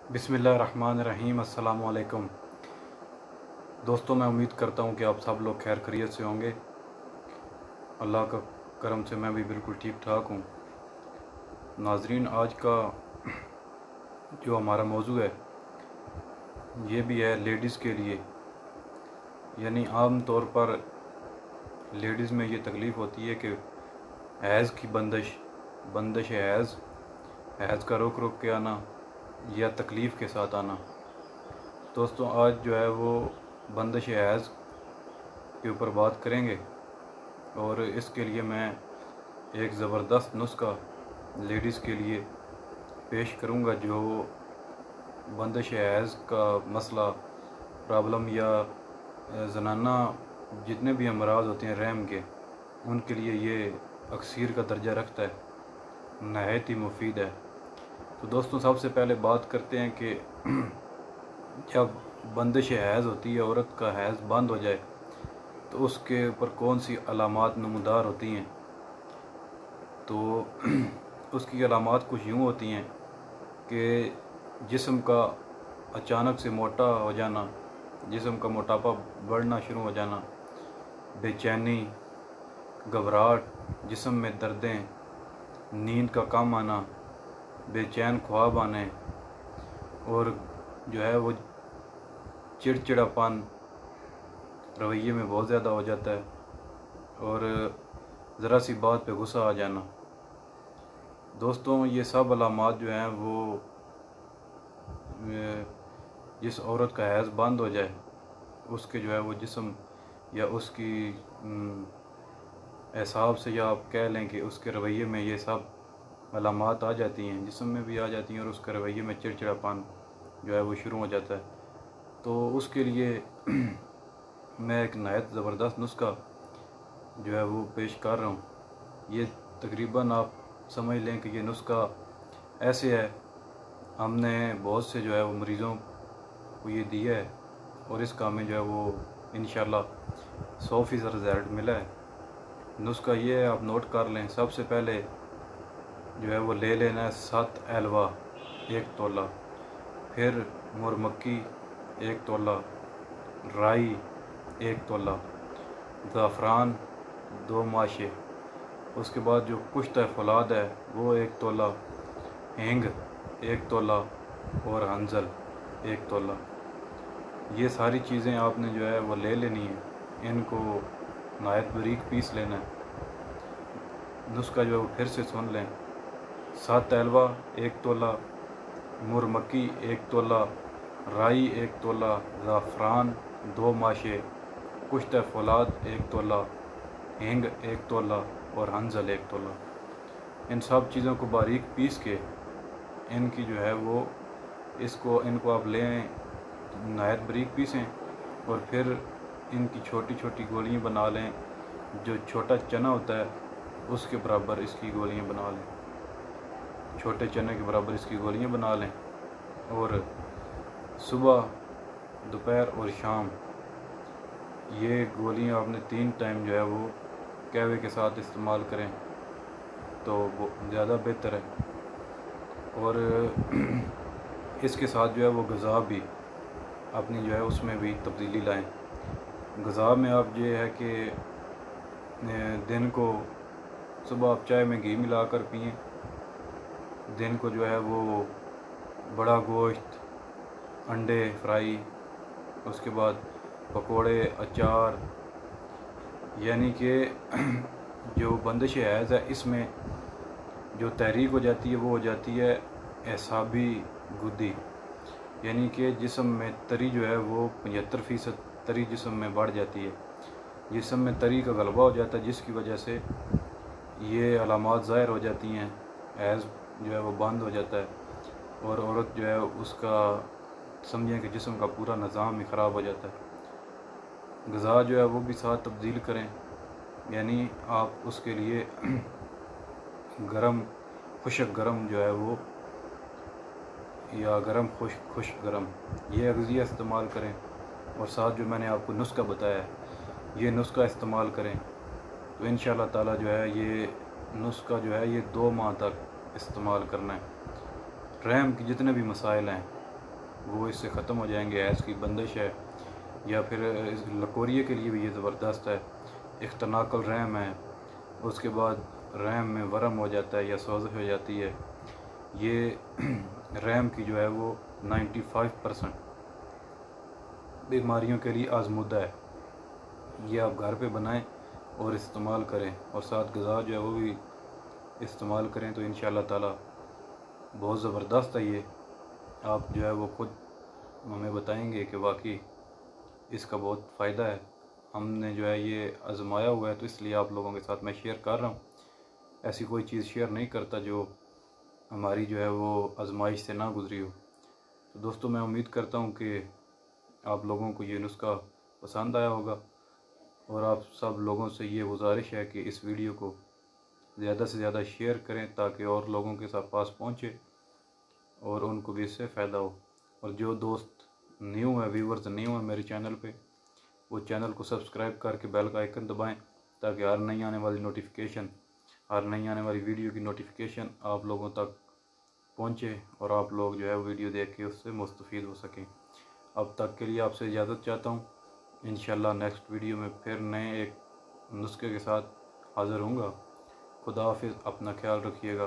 बिस्मिल्लाहिर्रहमानिर्रहीम। अस्सलाम वालेकुम दोस्तों, मैं उम्मीद करता हूँ कि आप सब लोग खैर खैरियत से होंगे। अल्लाह का करम से मैं भी बिल्कुल ठीक ठाक हूँ। नाजरीन, आज का जो हमारा मौजू है ये भी है लेडीज़ के लिए। यानी आम तौर पर लेडीज़ में ये तकलीफ़ होती है कि हैज़ की बंदिश हैज़ का रुक रुक के आना या तकलीफ़ के साथ आना। दोस्तों, आज जो है वो बंदिश हैज़ के ऊपर बात करेंगे और इसके लिए मैं एक ज़बरदस्त नुस्खा लेडीज़ के लिए पेश करूंगा, जो बंदिश हैज़ का मसला, प्रॉब्लम या ज़नाना जितने भी अमराज होते हैं रहम के, उनके लिए ये अक्सीर का दर्जा रखता है, नहायत ही मुफीद है। तो दोस्तों, सबसे पहले बात करते हैं कि जब बंदिश हैज़ होती है, औरत का हैज़ बंद हो जाए तो उसके ऊपर कौन सी अलामात नमूदार होती हैं। तो उसकी अलामात कुछ यूँ होती हैं कि जिस्म का अचानक से मोटा हो जाना, जिस्म का मोटापा बढ़ना शुरू हो जाना, बेचैनी, घबराहट, जिस्म में दर्दें, नींद का कम आना, बेचैन ख्वाब आने और जो है वो चिड़चिड़ापन रवैये में बहुत ज़्यादा हो जाता है और ज़रा सी बात पे गुस्सा आ जाना। दोस्तों, ये सब अलामात जो हैं वो जिस औरत का हैज़ बंद हो जाए उसके जो है वो जिस्म या उसकी एहसाब से, या आप कह लें कि उसके रवैये में ये सब अलामात आ जाती हैं, जिस्म में भी आ जाती हैं और उसके रवैये में चिड़चिड़ापन जो है वो शुरू हो जाता है। तो उसके लिए मैं एक नहायत ज़बरदस्त नुस्खा जो है वो पेश कर रहा हूँ। ये तकरीबन आप समझ लें कि ये नुस्खा ऐसे है, हमने बहुत से जो है वो मरीज़ों को ये दिया है और इसका हमें जो है वो इंशाल्लाह 100% रिज़ल्ट मिला है। नुस्खा ये है, आप नोट कर लें। सबसे पहले जो है वो ले लेना है 7 एलवा 1 तोला, फिर मुरमक्की 1 तोला, राई 1 तोला, ज़ाफ़रान 2 माशे, उसके बाद जो कुश्त फौलाद है वो 1 तोला, हींग 1 तोला और हंजल 1 तोला। ये सारी चीज़ें आपने जो है वो ले लेनी है, इनको नहायत बारीक पीस लेना है। नुस्खा जो है वो फिर से सुन लें। 7 एलवा 1 तोला, मुरमक्की 1 तोला, राई 1 तोला, ज़ाफ़रान 2 माशे, कुश्त फौलाद 1 तोला, हींग 1 तोला और हंजल 1 तोला। इन सब चीज़ों को बारीक पीस के इनकी जो है वो इनको आप लें, नहायत बारीक पीसें और फिर इनकी छोटी छोटी गोलियां बना लें। जो छोटा चना होता है उसके बराबर इसकी गोलियां बना लें, छोटे चने के बराबर इसकी गोलियां बना लें और सुबह, दोपहर और शाम ये गोलियां आपने 3 टाइम जो है वो कहवे के साथ इस्तेमाल करें तो वो ज़्यादा बेहतर है। और इसके साथ जो है वो ग़िज़ा भी अपनी जो है उसमें भी तब्दीली लाएं। ग़िज़ा में आप ये है कि दिन को सुबह आप चाय में घी मिलाकर पिएं। दिन को जो है वो बड़ा गोश्त, अंडे फ्राई, उसके बाद पकोड़े, अचार, यानी कि जो बंदिश हैज़ है इसमें जो तहरीक हो जाती है वो हो जाती है एसाबी गुद्दी, यानी कि जिस्म में तरी जो है वो 75% तरी जिस्म में बढ़ जाती है। जिस्म में तरी का गलबा हो जाता है जिसकी वजह से ये अलामात ज़ाहिर हो जाती हैं, हैज़ जो है वो बंद हो जाता है और औरत जो है उसका समझें कि जिस्म का पूरा निज़ाम ही ख़राब हो जाता है। ग़िज़ा जो है वो भी साथ तब्दील करें, यानी आप उसके लिए गरम खुश्क गरम जो है वो, या गरम खुश्क गरम, ये अग़िज़िया इस्तेमाल करें और साथ जो मैंने आपको नुस्खा बताया है ये नुस्खा इस्तेमाल करें तो इंशाअल्लाह ताला जो है ये नुस्खा जो है ये 2 माह तक इस्तेमाल करना है। रहम के जितने भी मसाइल हैं वो इससे ख़त्म हो जाएंगे। गैस की बंदिश है या फिर लकोरिए के लिए भी ये ज़बरदस्त है। इख्तनाकल रैम है, उसके बाद रैम में वरम हो जाता है या सोज़श हो जाती है। ये रैम की जो है वो 95% बीमारियों के लिए आजमुदा है। ये आप घर पे बनाएं और इस्तेमाल करें, और साथ ग़िज़ा जो है वो भी इस्तेमाल करें, तो इंशाअल्लाह ताला बहुत ज़बरदस्त है। ये आप जो है वो खुद हमें बताएंगे कि वाकई इसका बहुत फ़ायदा है। हमने जो है ये आज़माया हुआ है, तो इसलिए आप लोगों के साथ मैं शेयर कर रहा हूँ। ऐसी कोई चीज़ शेयर नहीं करता जो हमारी जो है वो आजमाइश से ना गुज़री हो। तो दोस्तों, मैं उम्मीद करता हूँ कि आप लोगों को ये नुस्खा पसंद आया होगा, और आप सब लोगों से ये गुजारिश है कि इस वीडियो को ज़्यादा से ज़्यादा शेयर करें ताकि और लोगों के साथ पास पहुँचे और उनको भी इससे फ़ायदा हो। और जो दोस्त न्यू है, व्यूवर्स न्यू है मेरे चैनल पे, वो चैनल को सब्सक्राइब करके बेल का आइकन दबाएं ताकि हर नई आने वाली नोटिफिकेशन, हर नई आने वाली वीडियो की नोटिफिकेशन आप लोगों तक पहुँचे और आप लोग जो है वीडियो देख के उससे मुस्तफ़ीद हो सकें। अब तक के लिए आपसे इजाज़त चाहता हूँ। इंशाल्लाह नेक्स्ट वीडियो में फिर नए एक नुस्खे के साथ हाज़िर होऊंगा। खुदा हाफिज़, अपना ख्याल रखिएगा।